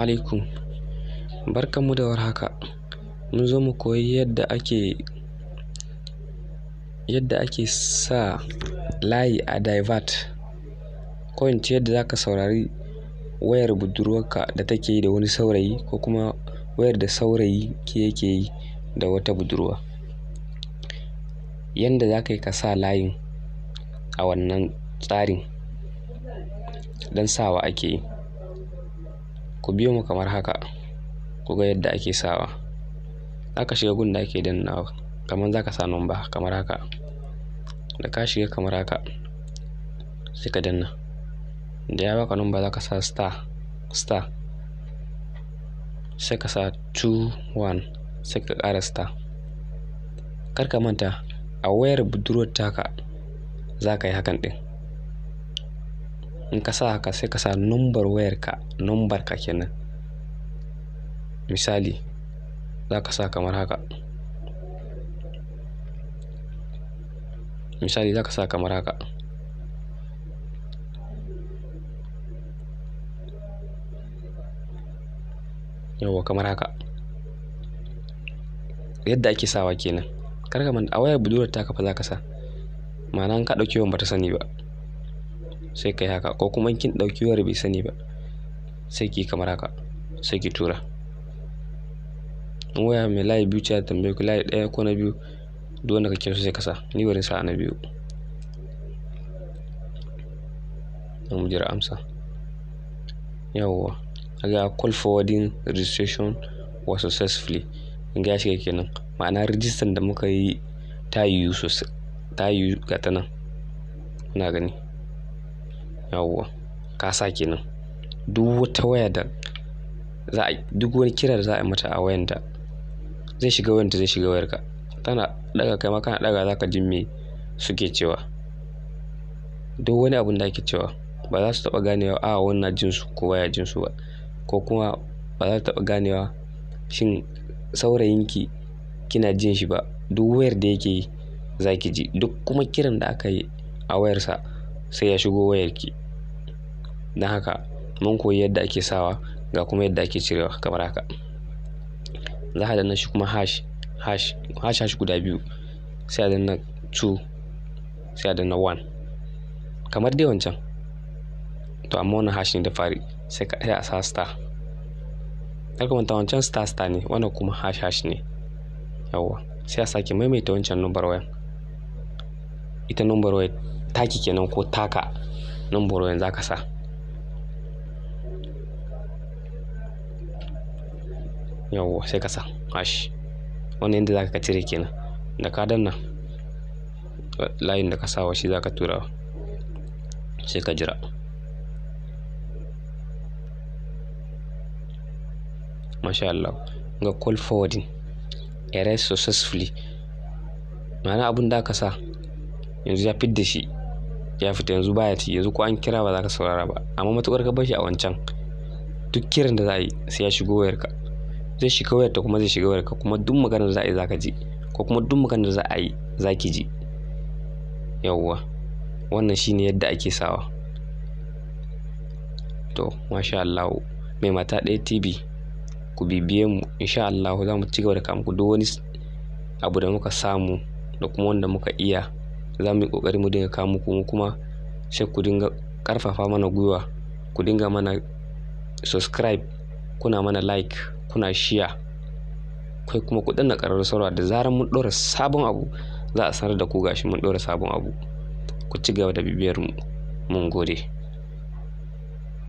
alaikum. Barkanmu da warhaka. Mun zo mu koyi yadda ake sa layi a divert. Ko in ce yadda zaka saurari wayar budurwarka da take yi da wani saurayi, ko kuma wayar da saurayi yake yi da wata budurwa. Yanda zaka yi ka sa layin a wannan tsarin don sawa ake yi. Ku biyo mu kamar haka, ku ga yadda ake sawa. Zaka shiga gun da ake dannawa, kamar zaka sa number kamar haka. Da ka shiga kamar haka sai ka danna. Da ya baka number zaka sa star sai ka sa 21 sai ka ƙara star. Kar ka manta a wayar budurwar taka zaka yi hakan din. In ka sa haka sai ka sa number ka kenan. Misali zaka sa kamar haka. Yawwa kamar haka. Yadda ake sawa kenan. Kar ka manta a wayar budurwar taka fa zaka sa. Ma'ana in ka ɗauki wayar bata sani ba sai kai haka, ko kuma in kin ɗauki wayar bai sani ba sai ki kamar haka, sai ki tura. In waya mai layi biyu ce ta tambaye ku layi ɗaya ko na biyu, duk wanda kake so sai ka sa. Ni bari sa na biyu. Mu jira amsa. Yawwa. Kaga call forwarding registration was successfully. In ga shiga kenan. Ma'ana rijistar da muka yi ta yiwu sosai. Ta yiwu ga ta nan. Kuna gani? Yawwa. Ka sa kenan. Duk wata waya da duk wani kira da za a yi mata a wayanta zai shiga wayarka. Tana daga, kai ma kana daga zaka ji me suke cewa. Duk wani abun da ake cewa ba za su taɓa ganewa wannan jin su ko baya jin su ba. Ko kuma ba za su taɓa ganewa shin saurayinki kina jin shi ba. Duk wayar da yake yi zaki ji. Duk kuma kiran da aka yi a wayarsa sai ya shigo wayarki. Don haka mun koyi yadda ake sawa ga kuma yadda ake cirewa kamar haka. Za ka danna shi kuma hash guda biyu, sai a danna 2, sai a danna 1 kamar dai wancan. To amma wannan hash ne da fari, sai a sa star. Kar ka manta wancan star ne, wannan kuma hash ne. Yawwa. Sai a sake maimaita wancan number wayan. Ita number wayan taki kenan ko taka number wayan zaka sa. Yawwa sai ka sa hash. Wannan yanda zaka cire kenan. Da ka danna layin da ka sa wa shi zaka tura, sai ka jira. Masha Allah. Ga call forwarding erased successfully. Ma'ana abun da aka sa yanzu ya fidda shi, ya fita yanzu baya ci. Yanzu ko an kira ba za ka saurara ba. Amma matukar ka bar shi a wancan, duk kiran da za a yi sai ya shigo wayarka. Zai shiga wayarta kuma zai shiga wayarka, kuma duk maganar da za a yi zaka ji, ko kuma duk maganar da za a yi zaki ji. Yawwa. Wannan shine yadda ake sawa. To masha Allah. Mai mata ɗaya TV, ku bibiye mu. Insha Allah za mu ci gaba da kawo muku duk wani abu da muka samu da kuma wanda muka iya. Za mu yi ƙoƙari mu dinga kawo muku, mu kuma sai ku dinga ƙarfafa mana gwiwa. Ku dinga mana subscribe, kuna mana like, kuna share. Kai kuma ku danna ƙararrawar sanarwa da zarar mun ɗora sabon abu za a sanar da ku gashi mun ɗora sabon abu. Ku ci gaba da bibiyar mu. Mun gode.